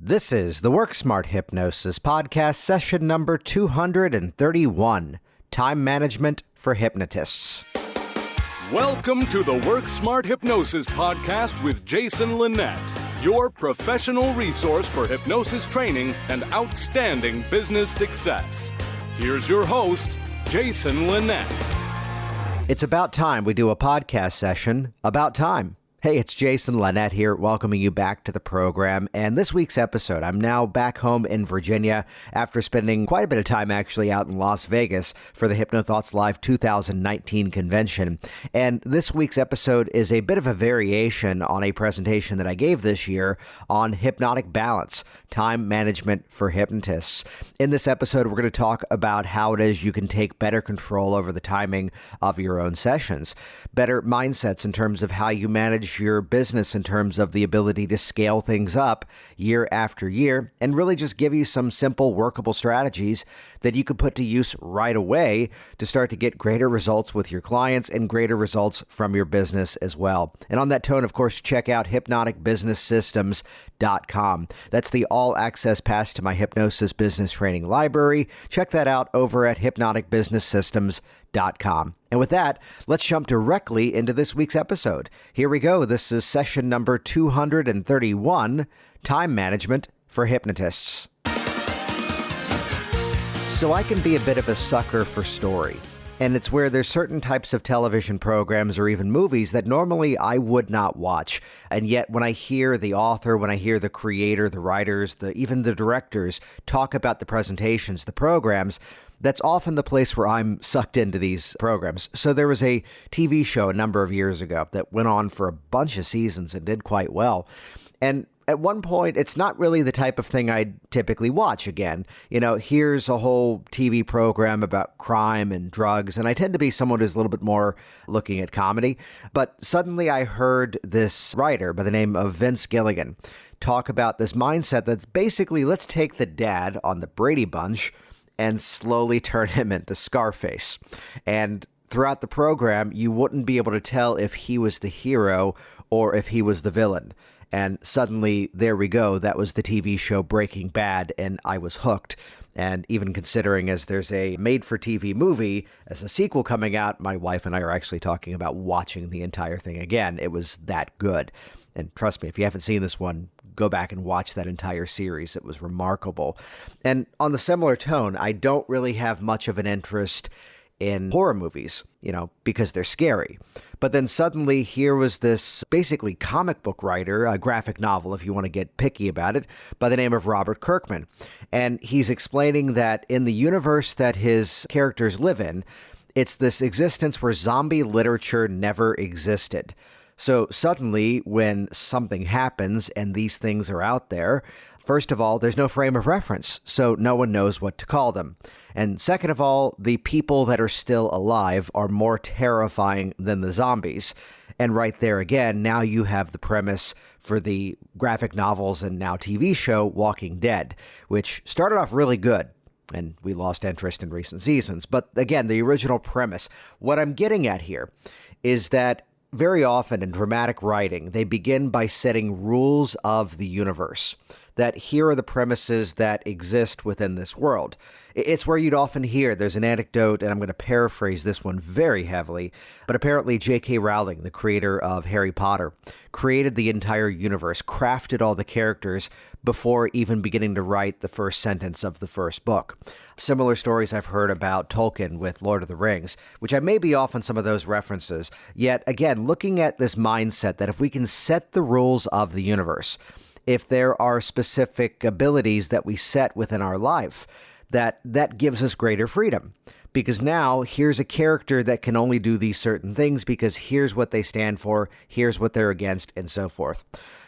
This is the Work Smart Hypnosis podcast, session number 231, Time Management for Hypnotists. Welcome to the Work Smart Hypnosis podcast with Jason Linett, your professional resource for hypnosis training and outstanding business success. Here's your host, Jason Linett. It's about time we do a podcast session about time. Hey, it's Jason Linett here, welcoming you back to the program. And this week's episode, I'm now back home in Virginia after spending quite a bit of time actually out in Las Vegas for the HypnoThoughts Live 2019 convention. And this week's episode is a bit of a variation on a presentation that I gave this year on hypnotic balance, time management for hypnotists. In this episode, we're going to talk about how it is you can take better control over the timing of your own sessions, better mindsets in terms of how you manage your business in terms of the ability to scale things up year after year, and really just give you some simple workable strategies that you could put to use right away to start to get greater results with your clients and greater results from your business as well. And on that tone, of course, check out hypnoticbusinesssystems.com. That's the all-access pass to my hypnosis business training library. Check that out over at hypnoticbusinesssystems.com. And with that, let's jump directly into this week's episode. Here we go. This is session number 231, Time Management for Hypnotists. So I can be a bit of a sucker for story. And it's where there's certain types of television programs or even movies that normally I would not watch. And yet when I hear the author, when I hear the creator, the writers, even the directors talk about the presentations, the programs, that's often the place where I'm sucked into these programs. So there was a TV show a number of years ago that went on for a bunch of seasons and did quite well. And at one point, it's not really the type of thing I'd typically watch again. You know, here's a whole TV program about crime and drugs, and I tend to be someone who's a little bit more looking at comedy. But suddenly I heard this writer by the name of Vince Gilligan talk about this mindset that's basically, let's take the dad on the Brady Bunch and slowly turn him into Scarface. And throughout the program, you wouldn't be able to tell if he was the hero or if he was the villain. And suddenly, there we go. That was the TV show Breaking Bad, and I was hooked. And even considering as there's a made-for-TV movie as a sequel coming out, my wife and I are actually talking about watching the entire thing again. It was that good. And trust me, if you haven't seen this one, go back and watch that entire series. It was remarkable. And on the similar tone, I don't really have much of an interest in horror movies, because they're scary. But then suddenly here was this basically comic book writer, a graphic novel, if you want to get picky about it, by the name of Robert Kirkman. And he's explaining that in the universe that his characters live in, it's this existence where zombie literature never existed. So suddenly, when something happens and these things are out there, first of all, there's no frame of reference, so no one knows what to call them. And second of all, the people that are still alive are more terrifying than the zombies. And right there again, now you have the premise for the graphic novels and now TV show Walking Dead, which started off really good. And we lost interest in recent seasons. But again, the original premise, what I'm getting at here is that very often in dramatic writing, they begin by setting rules of the universe, that here are the premises that exist within this world. It's where you'd often hear, there's an anecdote, and I'm going to paraphrase this one very heavily, but apparently J.K. Rowling, the creator of Harry Potter, created the entire universe, crafted all the characters before even beginning to write the first sentence of the first book. Similar stories I've heard about Tolkien with Lord of the Rings, which I may be off on some of those references. Yet again, looking at this mindset that if we can set the rules of the universe, if there are specific abilities that we set within our life, that gives us greater freedom. Because now here's a character that can only do these certain things because here's what they stand for, here's what they're against, and so forth.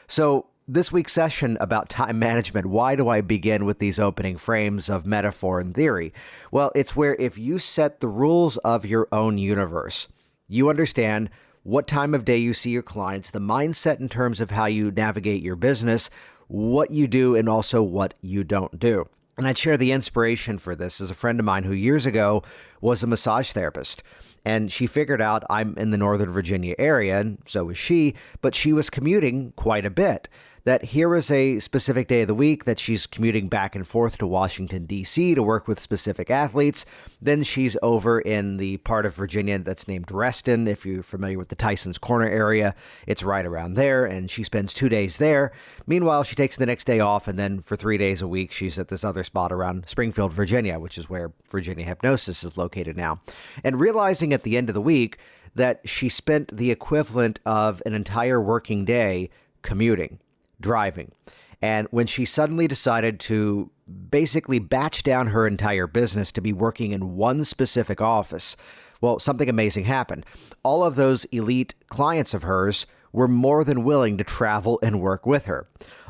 So this week's session about time management, why do I begin with these opening frames of metaphor and theory? Well, it's where if you set the rules of your own universe, you understand what time of day you see your clients, the mindset in terms of how you navigate your business, what you do, and also what you don't do. And I'd share the inspiration for this as a friend of mine who years ago was a massage therapist. And she figured out I'm in the Northern Virginia area, and so was she, but she was commuting quite a bit. that here is a specific day of the week that she's commuting back and forth to Washington, D.C. to work with specific athletes. Then she's over in the part of Virginia that's named Reston. If you're familiar with the Tyson's Corner area, it's right around there, and she spends 2 days there. Meanwhile, she takes the next day off, and then for 3 days a week, she's at this other spot around Springfield, Virginia, which is where Virginia Hypnosis is located now. And realizing at the end of the week that she spent the equivalent of an entire working day commuting, driving. And when she suddenly decided to basically batch down her entire business to be working in one specific office, well, something amazing happened. All of those elite clients of hers were more than willing to travel and work with her.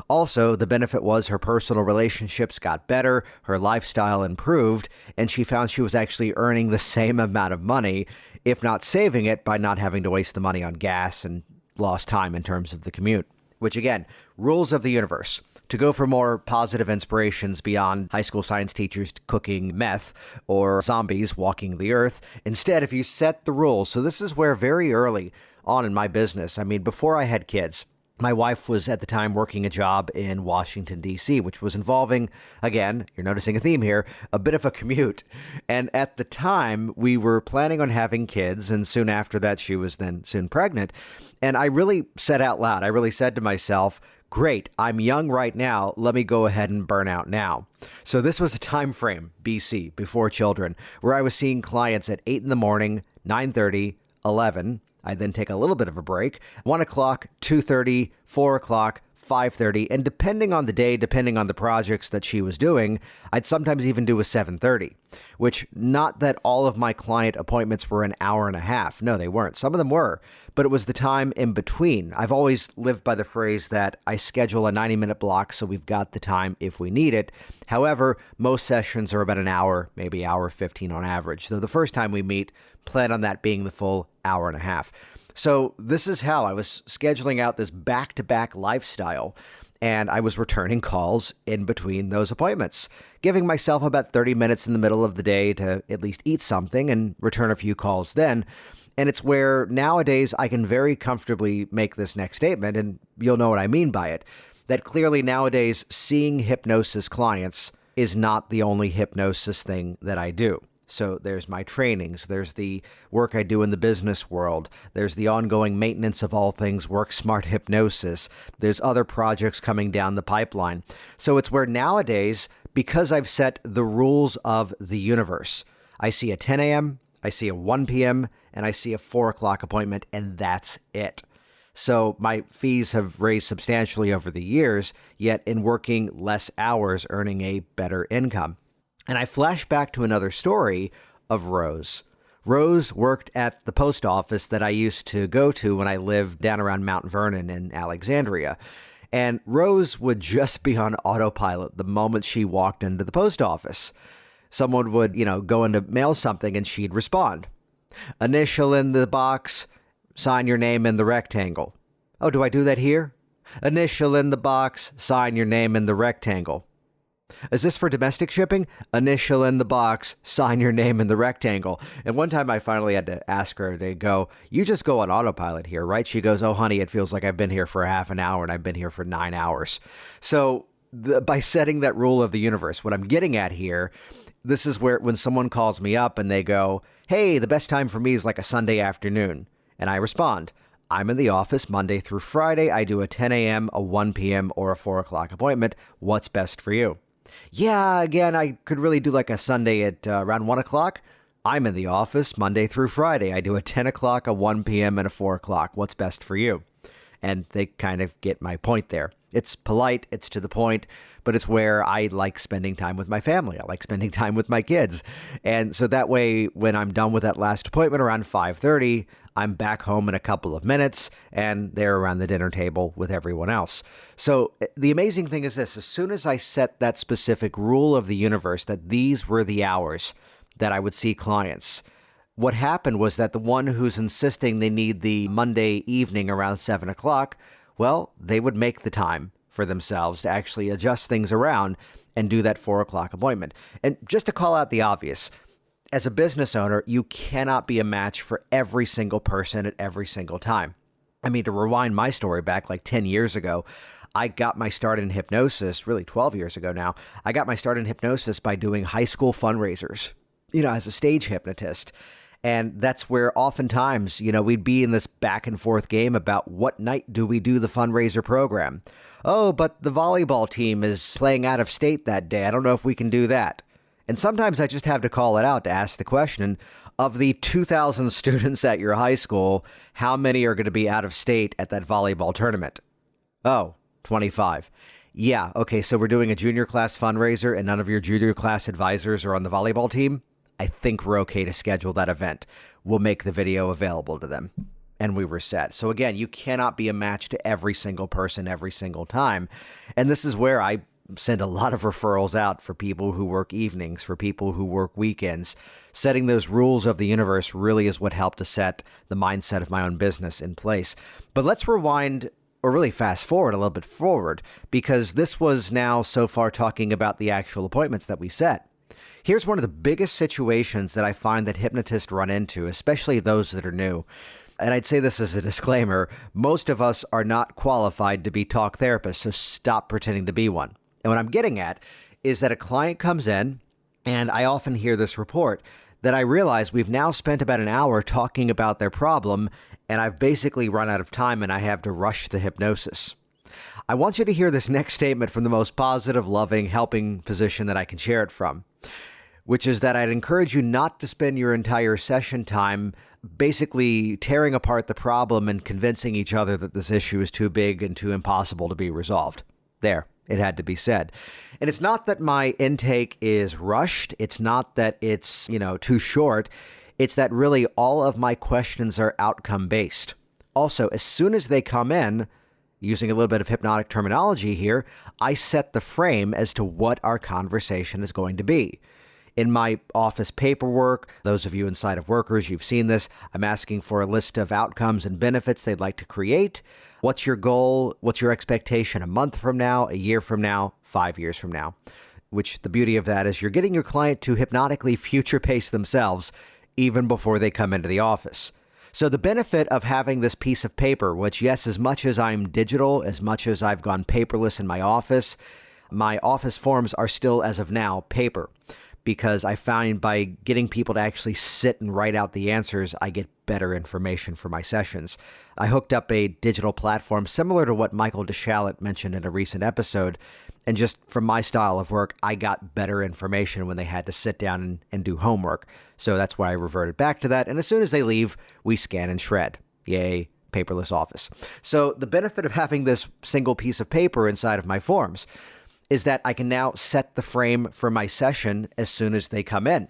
Also, the benefit was her personal relationships got better, her lifestyle improved, and she found she was actually earning the same amount of money, if not saving it, by not having to waste the money on gas and lost time in terms of the commute. Which again, rules of the universe. To go for more positive inspirations beyond high school science teachers cooking meth or zombies walking the earth, instead, if you set the rules, so this is where very early on in my business, before I had kids, my wife was at the time working a job in Washington, D.C., which was involving, again, you're noticing a theme here, a bit of a commute. And at the time, we were planning on having kids, and soon after that, she was then soon pregnant. And I really said out loud, I really said to myself, great, I'm young right now, let me go ahead and burn out now. So this was a time frame, BC, before children, where I was seeing clients at 8 in the morning, 9:30, 11. I'd then take a little bit of a break, 1 o'clock, 2:30, 4 o'clock, 5:30, and depending on the day, depending on the projects that she was doing, I'd sometimes even do a 7:30, which not that all of my client appointments were an hour and a half. No, they weren't. Some of them were, but it was the time in between. I've always lived by the phrase that I schedule a 90-minute block so we've got the time if we need it. However, most sessions are about an hour, maybe hour 15 on average. So the first time we meet, plan on that being the full hour and a half. So this is how I was scheduling out this back-to-back lifestyle, and I was returning calls in between those appointments, giving myself about 30 minutes in the middle of the day to at least eat something and return a few calls then. And it's where nowadays I can very comfortably make this next statement, and you'll know what I mean by it, that clearly nowadays seeing hypnosis clients is not the only hypnosis thing that I do. So there's my trainings, there's the work I do in the business world, there's the ongoing maintenance of all things work smart hypnosis, there's other projects coming down the pipeline. So it's where nowadays, because I've set the rules of the universe, I see a 10 a.m., I see a 1 p.m., and I see a 4 o'clock appointment, and that's it. So my fees have raised substantially over the years, yet in working less hours, earning a better income. And I flash back to another story of Rose. Rose worked at the post office that I used to go to when I lived down around Mount Vernon in Alexandria. And Rose would just be on autopilot the moment she walked into the post office. Someone would, go in to mail something and she'd respond. Initial in the box, sign your name in the rectangle. Oh, do I do that here? Initial in the box, sign your name in the rectangle. Is this for domestic shipping? Initial in the box, sign your name in the rectangle. And one time I finally had to ask her to go, you just go on autopilot here, right? She goes, oh, honey, it feels like I've been here for half an hour and I've been here for 9 hours. So by setting that rule of the universe, what I'm getting at here, this is where when someone calls me up and they go, hey, the best time for me is like a Sunday afternoon. And I respond, I'm in the office Monday through Friday. I do a 10 a.m., a 1 p.m., or a 4 o'clock appointment. What's best for you? Yeah, again, I could really do like a Sunday at around 1 o'clock. I'm in the office Monday through Friday. I do a 10 o'clock, a 1 p.m., and a 4 o'clock. What's best for you? And they kind of get my point there. It's polite, it's to the point, but it's where I like spending time with my family. I like spending time with my kids. And so that way, when I'm done with that last appointment around 5:30, I'm back home in a couple of minutes, and they're around the dinner table with everyone else. So the amazing thing is this, as soon as I set that specific rule of the universe, that these were the hours that I would see clients, what happened was that the one who's insisting they need the Monday evening around 7 o'clock, well, they would make the time for themselves to actually adjust things around and do that 4 o'clock appointment. And just to call out the obvious, as a business owner, you cannot be a match for every single person at every single time. I mean, to rewind my story back like 10 years ago, I got my start in hypnosis, really 12 years ago now. I got my start in hypnosis by doing high school fundraisers, as a stage hypnotist. And that's where oftentimes, we'd be in this back and forth game about what night do we do the fundraiser program. Oh, but the volleyball team is playing out of state that day. I don't know if we can do that. And sometimes I just have to call it out to ask the question, of the 2,000 students at your high school, how many are going to be out of state at that volleyball tournament? Oh, 25. Yeah, okay, so we're doing a junior class fundraiser and none of your junior class advisors are on the volleyball team? I think we're okay to schedule that event. We'll make the video available to them. And we were set. So again, you cannot be a match to every single person every single time. And this is where I send a lot of referrals out for people who work evenings, for people who work weekends. Setting those rules of the universe really is what helped to set the mindset of my own business in place. But let's rewind, or really fast forward a little bit forward, because this was now so far talking about the actual appointments that we set. Here's one of the biggest situations that I find that hypnotists run into, especially those that are new. And I'd say this as a disclaimer, most of us are not qualified to be talk therapists, so stop pretending to be one. And what I'm getting at is that a client comes in, and I often hear this report, that I realize we've now spent about an hour talking about their problem, and I've basically run out of time and I have to rush the hypnosis. I want you to hear this next statement from the most positive, loving, helping position that I can share it from, which is that I'd encourage you not to spend your entire session time basically tearing apart the problem and convincing each other that this issue is too big and too impossible to be resolved. There, it had to be said. And it's not that my intake is rushed. It's not that it's, too short. It's that really all of my questions are outcome-based. Also, as soon as they come in, using a little bit of hypnotic terminology here, I set the frame as to what our conversation is going to be. In my office paperwork, those of you inside of Workers, you've seen this, I'm asking for a list of outcomes and benefits they'd like to create. What's your goal? What's your expectation a month from now, a year from now, 5 years from now? Which the beauty of that is you're getting your client to hypnotically future pace themselves even before they come into the office. So the benefit of having this piece of paper, which yes, as much as I'm digital, as much as I've gone paperless in my office forms are still, as of now, paper. Because I find by getting people to actually sit and write out the answers, I get better information for my sessions. I hooked up a digital platform similar to what Michael DeShalit mentioned in a recent episode. And just from my style of work, I got better information when they had to sit down and do homework. So that's why I reverted back to that. And as soon as they leave, we scan and shred. Yay, paperless office. So the benefit of having this single piece of paper inside of my forms is that I can now set the frame for my session as soon as they come in.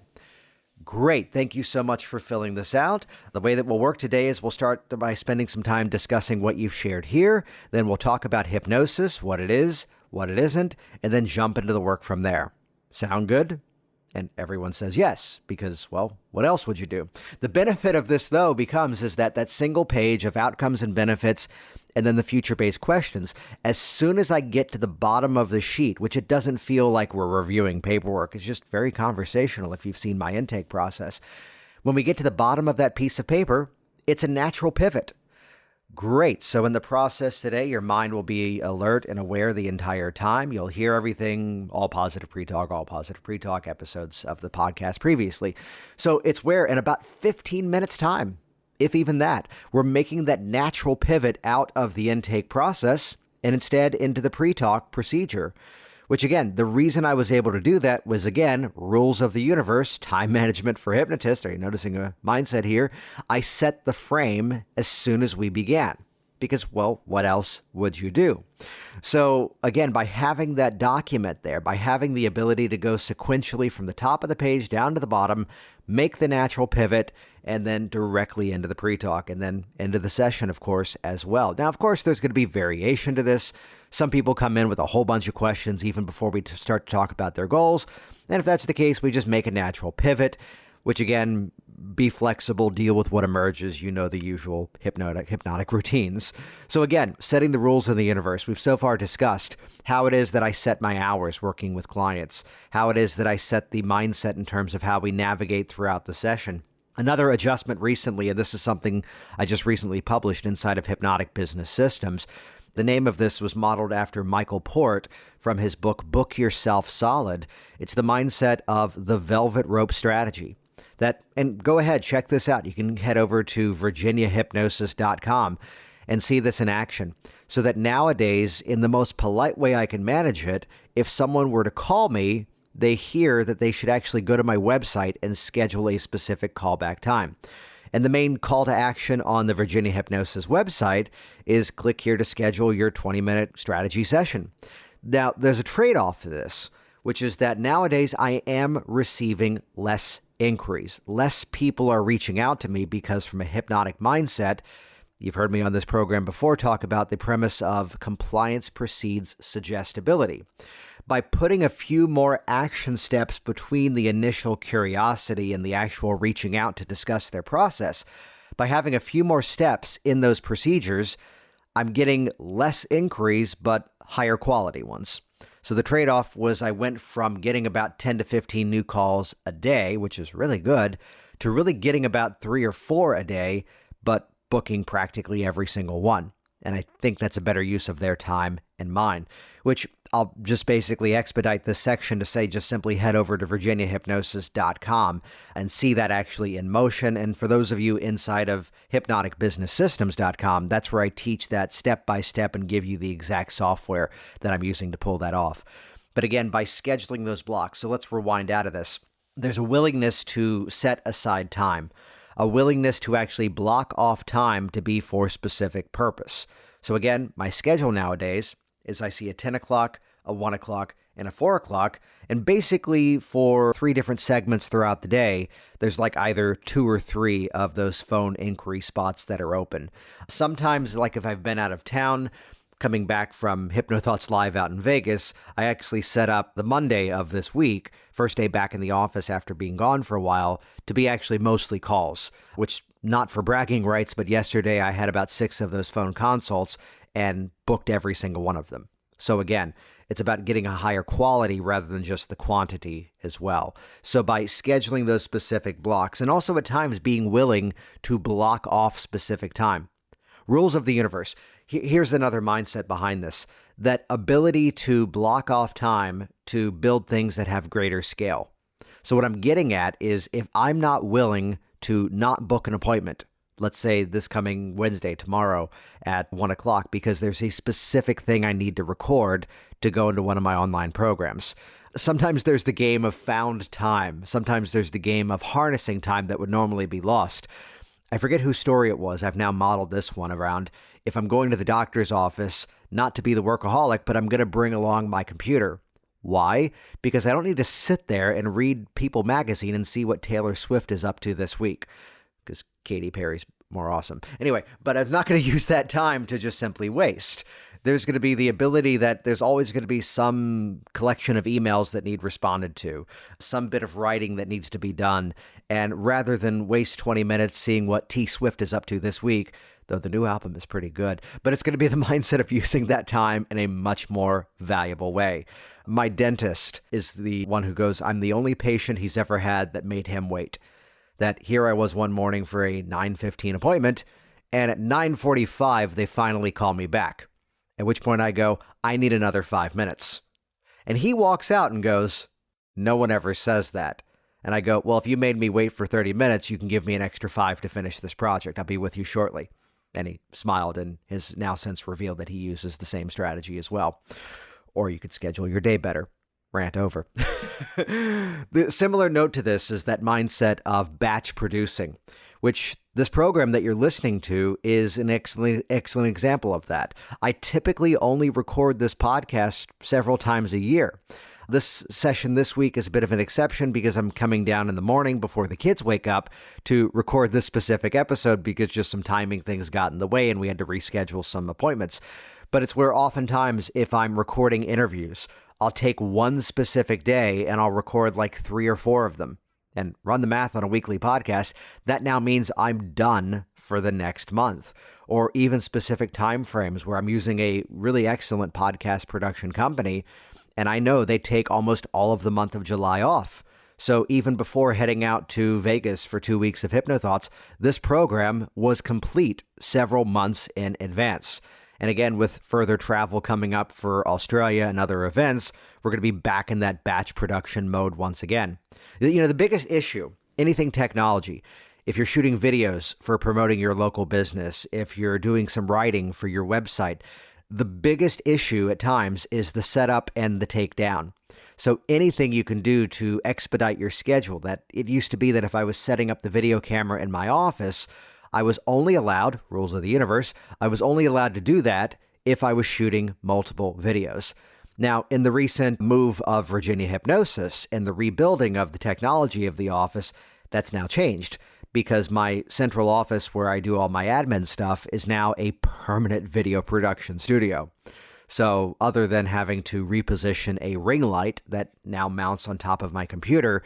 Great. Thank you so much for filling this out. The way that we'll work today is we'll start by spending some time discussing what you've shared here. Then we'll talk about hypnosis, what it is, what it isn't, and then jump into the work from there. Sound good? And everyone says yes, because, well, what else would you do? The benefit of this, though, is that single page of outcomes and benefits and then the future-based questions, as soon as I get to the bottom of the sheet, which it doesn't feel like we're reviewing paperwork, it's just very conversational if you've seen my intake process. When we get to the bottom of that piece of paper, it's a natural pivot. Great. So in the process today, your mind will be alert and aware the entire time. You'll hear everything, all positive pre-talk episodes of the podcast previously. So it's where in about 15 minutes time, if even that, we're making that natural pivot out of the intake process and instead into the pre-talk procedure. Which again, the reason I was able to do that was, again, rules of the universe, time management for hypnotists. Are you noticing a mindset here? I set the frame as soon as we began. Because, well, what else would you do? So, again, by having that document there, by having the ability to go sequentially from the top of the page down to the bottom, make the natural pivot, and then directly into the pre-talk, and then into the session, of course, as well. Now, of course, there's going to be variation to this. Some people come in with a whole bunch of questions even before we start to talk about their goals. And if that's the case, we just make a natural pivot, which again, be flexible, deal with what emerges, the usual hypnotic routines. So again, setting the rules of the universe. We've so far discussed how it is that I set my hours working with clients, how it is that I set the mindset in terms of how we navigate throughout the session. Another adjustment recently, and this is something I just recently published inside of Hypnotic Business Systems, The name of this was modeled after Michael Port from his book, Book Yourself Solid. It's the mindset of the velvet rope strategy. And go ahead, check this out. You can head over to virginiahypnosis.com and see this in action. So that nowadays, in the most polite way I can manage it, if someone were to call me, they hear that they should actually go to my website and schedule a specific callback time. And the main call to action on the Virginia Hypnosis website is click here to schedule your 20-minute strategy session. Now, there's a trade-off to this, which is that nowadays I am receiving less inquiries. Less people are reaching out to me because from a hypnotic mindset, you've heard me on this program before talk about the premise of compliance precedes suggestibility. By putting a few more action steps between the initial curiosity and the actual reaching out to discuss their process, by having a few more steps in those procedures, I'm getting less inquiries, but higher quality ones. So the trade-off was I went from getting about 10 to 15 new calls a day, which is really good, to really getting about 3 or 4 a day, but booking practically every single one. And I think that's a better use of their time and mine, which I'll just basically expedite this section to say just simply head over to virginiahypnosis.com and see that actually in motion. And for those of you inside of hypnoticbusinesssystems.com, that's where I teach that step by step and give you the exact software that I'm using to pull that off. But again, by scheduling those blocks, so let's rewind out of this. There's a willingness to set aside time, a willingness to actually block off time to be for a specific purpose. So again, my schedule nowadays is I see a 10 o'clock, a 1 o'clock, and a 4 o'clock. And basically for 3 different segments throughout the day, there's like either 2 or 3 of those phone inquiry spots that are open. Sometimes, like if I've been out of town, coming back from HypnoThoughts Live out in Vegas, I actually set up the Monday of this week, first day back in the office after being gone for a while, to be actually mostly calls, which not for bragging rights, but yesterday I had about 6 of those phone consults and booked every single one of them. So again, it's about getting a higher quality rather than just the quantity as well. So by scheduling those specific blocks and also at times being willing to block off specific time. Rules of the universe. Here's another mindset behind this, that ability to block off time to build things that have greater scale. So what I'm getting at is if I'm not willing to not book an appointment, let's say this coming Wednesday, tomorrow at 1 o'clock, because there's a specific thing I need to record to go into one of my online programs. Sometimes there's the game of found time. Sometimes there's the game of harnessing time that would normally be lost. I forget whose story it was. I've now modeled this one around if I'm going to the doctor's office, not to be the workaholic, but I'm going to bring along my computer. Why? Because I don't need to sit there and read People magazine and see what Taylor Swift is up to this week. Because Katy Perry's more awesome. Anyway, but I'm not going to use that time to just simply waste. There's going to be the ability that there's always going to be some collection of emails that need responded to, some bit of writing that needs to be done. And rather than waste 20 minutes seeing what T Swift is up to this week, though the new album is pretty good, but it's going to be the mindset of using that time in a much more valuable way. My dentist is the one who goes, I'm the only patient he's ever had that made him wait. That here I was one morning for a 9:15 appointment, and at 9:45, they finally call me back. At which point I go, I need another 5 minutes. And he walks out and goes, no one ever says that. And I go, well, if you made me wait for 30 minutes, you can give me an extra 5 to finish this project. I'll be with you shortly. And he smiled and has now since revealed that he uses the same strategy as well. Or you could schedule your day better. Rant over. The similar note to this is that mindset of batch producing, which this program that you're listening to is an excellent example of that. I typically only record this podcast several times a year. This session this week is a bit of an exception because I'm coming down in the morning before the kids wake up to record this specific episode because just some timing things got in the way and we had to reschedule some appointments. But it's where oftentimes if I'm recording interviews, I'll take one specific day and I'll record like 3 or 4 of them and run the math on a weekly podcast. That now means I'm done for the next month, or even specific time frames where I'm using a really excellent podcast production company. And I know they take almost all of the month of July off. So even before heading out to Vegas for 2 weeks of HypnoThoughts, this program was complete several months in advance. And again, with further travel coming up for Australia and other events, we're going to be back in that batch production mode once again. The biggest issue, anything technology, if you're shooting videos for promoting your local business, if you're doing some writing for your website, the biggest issue at times is the setup and the takedown. So anything you can do to expedite your schedule. That it used to be that if I was setting up the video camera in my office, I was only allowed, rules of the universe, I was only allowed to do that if I was shooting multiple videos. Now, in the recent move of Virginia Hypnosis and the rebuilding of the technology of the office, that's now changed, because my central office where I do all my admin stuff is now a permanent video production studio. So other than having to reposition a ring light that now mounts on top of my computer,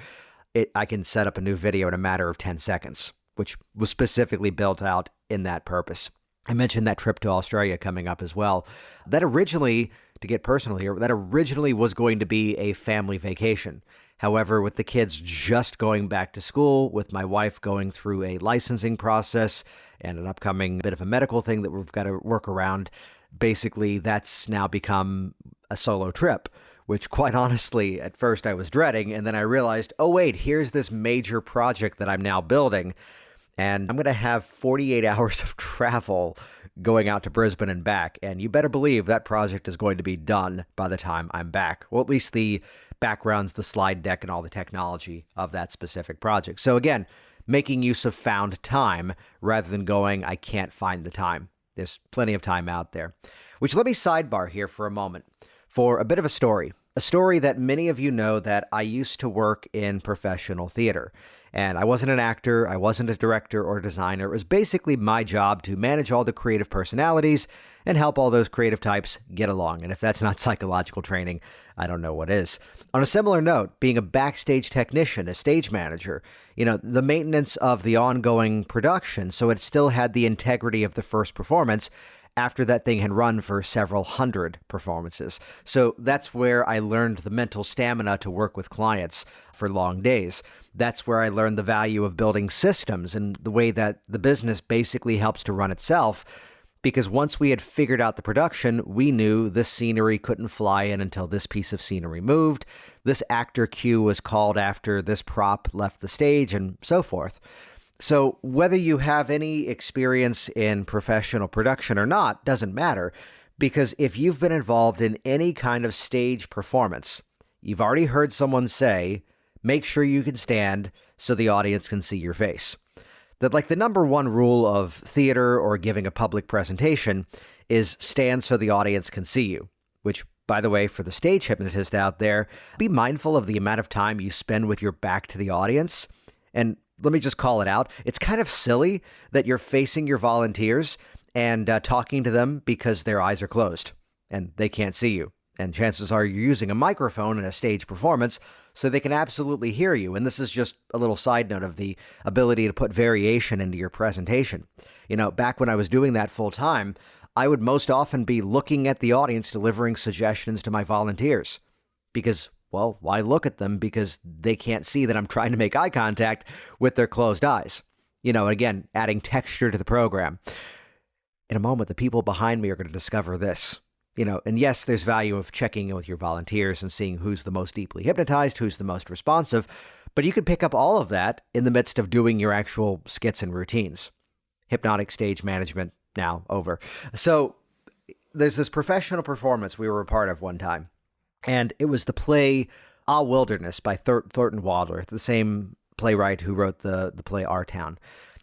I can set up a new video in a matter of 10 seconds, which was specifically built out in that purpose. I mentioned that trip to Australia coming up as well. That originally, to get personal here, that originally was going to be a family vacation. However, with the kids just going back to school, with my wife going through a licensing process and an upcoming bit of a medical thing that we've got to work around, basically that's now become a solo trip, which quite honestly, at first I was dreading. And then I realized, oh wait, here's this major project that I'm now building. And I'm going to have 48 hours of travel going out to Brisbane and back. And you better believe that project is going to be done by the time I'm back. Well, at least the backgrounds, the slide deck, and all the technology of that specific project. So again, making use of found time rather than going, I can't find the time. There's plenty of time out there. Which, let me sidebar here for a moment for a bit of a story that many of you know, that I used to work in professional theater. And I wasn't an actor, I wasn't a director or designer. It was basically my job to manage all the creative personalities and help all those creative types get along. And if that's not psychological training, I don't know what is. On a similar note, being a backstage technician, a stage manager, the maintenance of the ongoing production, so it still had the integrity of the first performance after that thing had run for several hundred performances. So that's where I learned the mental stamina to work with clients for long days. That's where I learned the value of building systems and the way that the business basically helps to run itself. Because once we had figured out the production, we knew this scenery couldn't fly in until this piece of scenery moved. This actor cue was called after this prop left the stage, and so forth. So whether you have any experience in professional production or not doesn't matter, because if you've been involved in any kind of stage performance, you've already heard someone say, make sure you can stand so the audience can see your face. That, like, the number one rule of theater or giving a public presentation is stand so the audience can see you, which, by the way, for the stage hypnotist out there, be mindful of the amount of time you spend with your back to the audience. And let me just call it out. It's kind of silly that you're facing your volunteers and talking to them because their eyes are closed and they can't see you. And chances are you're using a microphone in a stage performance so they can absolutely hear you. And this is just a little side note of the ability to put variation into your presentation. Back when I was doing that full time, I would most often be looking at the audience, delivering suggestions to my volunteers. Because, well, why look at them? Because they can't see that I'm trying to make eye contact with their closed eyes. Again, adding texture to the program. In a moment, the people behind me are going to discover this. And yes, there's value of checking in with your volunteers and seeing who's the most deeply hypnotized, who's the most responsive, but you could pick up all of that in the midst of doing your actual skits and routines. Hypnotic stage management now over. So there's this professional performance we were a part of one time, and it was the play A Wilderness by Thornton Wilder, the same playwright who wrote the play Our Town.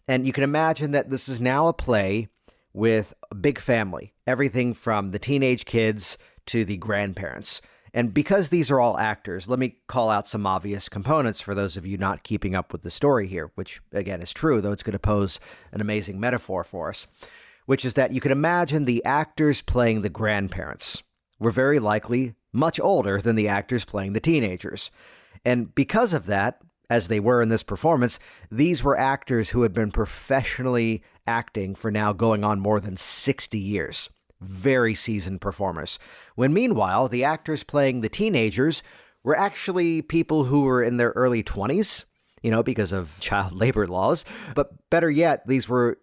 And you can imagine that this is now a play with a big family, everything from the teenage kids to the grandparents. And because these are all actors, let me call out some obvious components for those of you not keeping up with the story here, which again is true, though it's going to pose an amazing metaphor for us, which is that you can imagine the actors playing the grandparents were very likely much older than the actors playing the teenagers. And because of that, as they were in this performance, these were actors who had been professionally acting for now going on more than 60 years. Very seasoned performers. When meanwhile, the actors playing the teenagers were actually people who were in their early 20s, because of child labor laws. But better yet, these were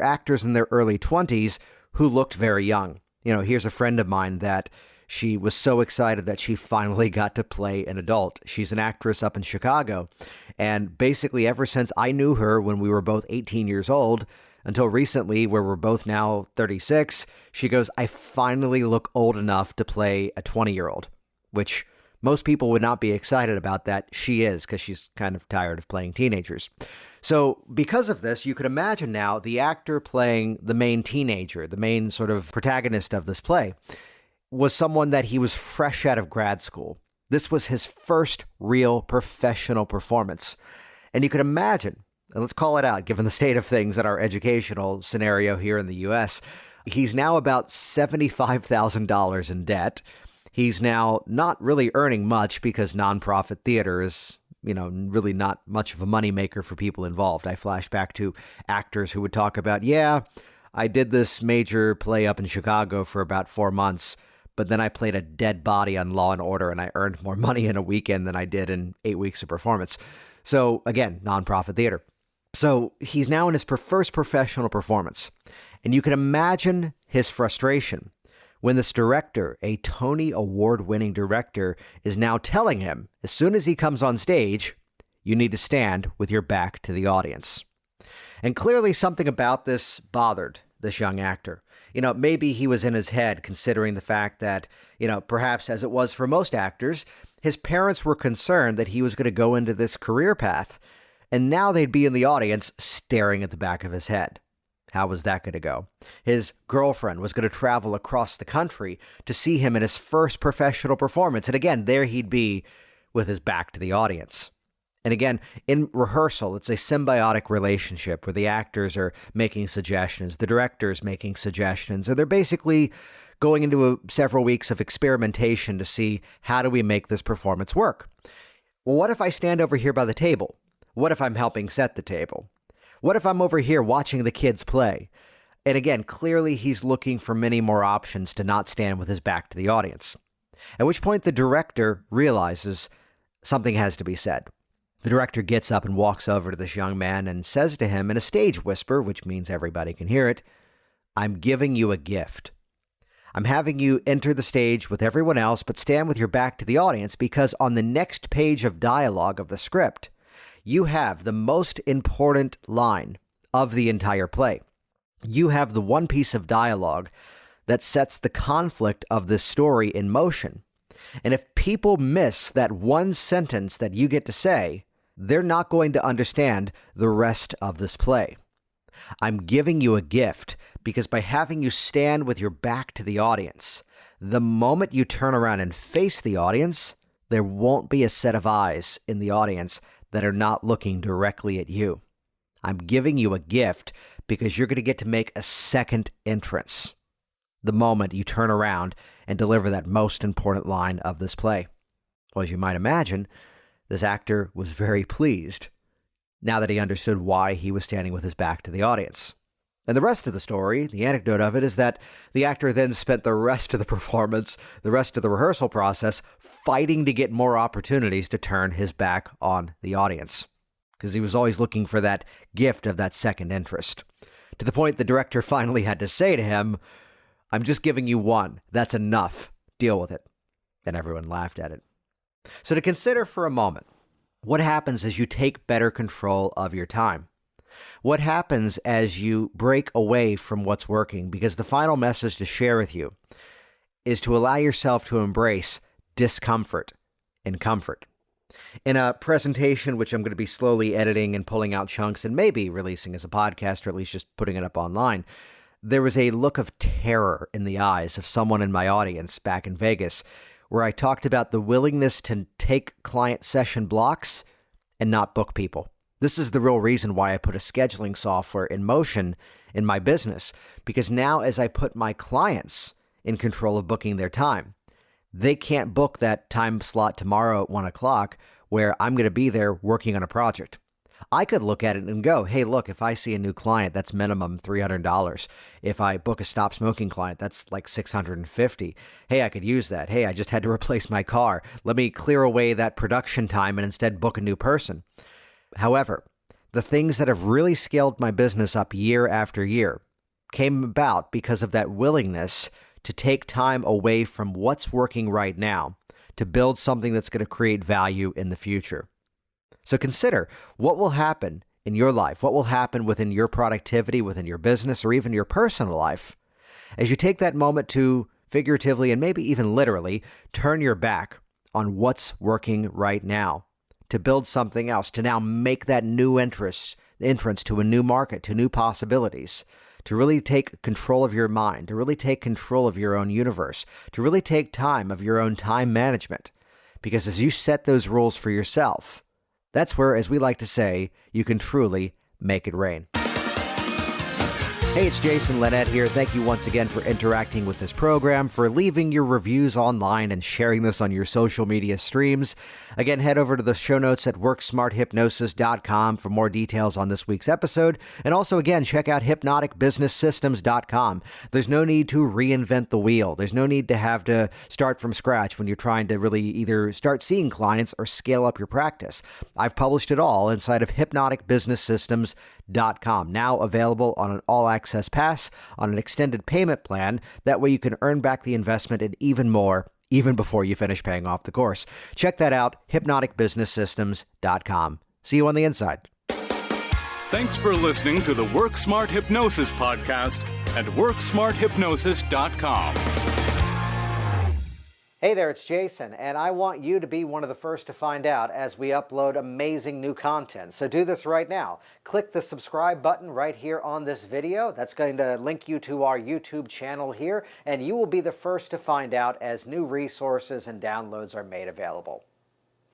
actors in their early 20s who looked very young. Here's a friend of mine that she was so excited that she finally got to play an adult. She's an actress up in Chicago. And basically, ever since I knew her when we were both 18 years old, until recently, where we're both now 36, she goes, I finally look old enough to play a 20-year-old, which most people would not be excited about that. She is, because she's kind of tired of playing teenagers. So because of this, you could imagine now the actor playing the main teenager, the main sort of protagonist of this play, was someone that he was fresh out of grad school. This was his first real professional performance. And you could imagine, and let's call it out, given the state of things in our educational scenario here in the U.S., he's now about $75,000 in debt. He's now not really earning much because nonprofit theater is, really not much of a moneymaker for people involved. I flash back to actors who would talk about, I did this major play up in Chicago for about 4 months, but then I played a dead body on Law and Order and I earned more money in a weekend than I did in 8 weeks of performance. So again, nonprofit theater. So he's now in his first professional performance. And you can imagine his frustration when this director, a Tony Award-winning director, is now telling him, as soon as he comes on stage, you need to stand with your back to the audience. And clearly something about this bothered this young actor. Maybe he was in his head considering the fact that, perhaps as it was for most actors, his parents were concerned that he was going to go into this career path. And now they'd be in the audience staring at the back of his head. How was that going to go? His girlfriend was going to travel across the country to see him in his first professional performance. And again, there he'd be with his back to the audience. And again, in rehearsal, it's a symbiotic relationship where the actors are making suggestions, the director's making suggestions, and they're basically going into several weeks of experimentation to see how do we make this performance work. Well, what if I stand over here by the table? What if I'm helping set the table? What if I'm over here watching the kids play? And again, clearly he's looking for many more options to not stand with his back to the audience. At which point the director realizes something has to be said. The director gets up and walks over to this young man and says to him in a stage whisper, which means everybody can hear it, I'm giving you a gift. I'm having you enter the stage with everyone else, but stand with your back to the audience because on the next page of dialogue of the script, you have the most important line of the entire play. You have the one piece of dialogue that sets the conflict of this story in motion. And if people miss that one sentence that you get to say, they're not going to understand the rest of this play. I'm giving you a gift because by having you stand with your back to the audience, the moment you turn around and face the audience, there won't be a set of eyes in the audience that are not looking directly at you. I'm giving you a gift because you're going to get to make a second entrance the moment you turn around and deliver that most important line of this play. Well, as you might imagine, this actor was very pleased now that he understood why he was standing with his back to the audience. And the rest of the story, the anecdote of it, is that the actor then spent the rest of the performance, the rest of the rehearsal process, fighting to get more opportunities to turn his back on the audience. Because he was always looking for that gift of that second interest. To the point the director finally had to say to him, I'm just giving you one. That's enough. Deal with it. And everyone laughed at it. So to consider for a moment, what happens as you take better control of your time? What happens as you break away from what's working? Because the final message to share with you is to allow yourself to embrace discomfort and comfort. In a presentation, which I'm going to be slowly editing and pulling out chunks and maybe releasing as a podcast or at least just putting it up online, there was a look of terror in the eyes of someone in my audience back in Vegas where I talked about the willingness to take client session blocks and not book people. This is the real reason why I put a scheduling software in motion in my business, because now as I put my clients in control of booking their time, they can't book that time slot tomorrow at 1 o'clock where I'm going to be there working on a project. I could look at it and go, hey, look, if I see a new client, that's minimum $300. If I book a stop smoking client, that's like $650. Hey, I could use that. Hey, I just had to replace my car. Let me clear away that production time and instead book a new person. However, the things that have really scaled my business up year after year, came about because of that willingness to take time away from what's working right now to build something that's going to create value in the future. So consider what will happen in your life, what will happen within your productivity, within your business, or even your personal life as you take that moment to figuratively and maybe even literally turn your back on what's working right now to build something else, to now make that new entrance to a new market, to new possibilities, to really take control of your mind, to really take control of your own universe, to really take time of your own time management. Because as you set those rules for yourself, that's where, as we like to say, you can truly make it rain. Hey, it's Jason Linett here. Thank you once again for interacting with this program, for leaving your reviews online and sharing this on your social media streams. Again, head over to the show notes at worksmarthypnosis.com for more details on this week's episode. And also, again, check out hypnoticbusinesssystems.com. There's no need to reinvent the wheel. There's no need to have to start from scratch when you're trying to really either start seeing clients or scale up your practice. I've published it all inside of hypnoticbusinesssystems.com, now available on an all-access pass on an extended payment plan. That way you can earn back the investment and even more, even before you finish paying off the course. Check that out, hypnoticbusinesssystems.com. See you on the inside. Thanks for listening to the Work Smart Hypnosis podcast at worksmarthypnosis.com. Hey there, it's Jason, and I want you to be one of the first to find out as we upload amazing new content. So do this right now. Click the subscribe button right here on this video. That's going to link you to our YouTube channel here, and you will be the first to find out as new resources and downloads are made available.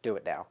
Do it now.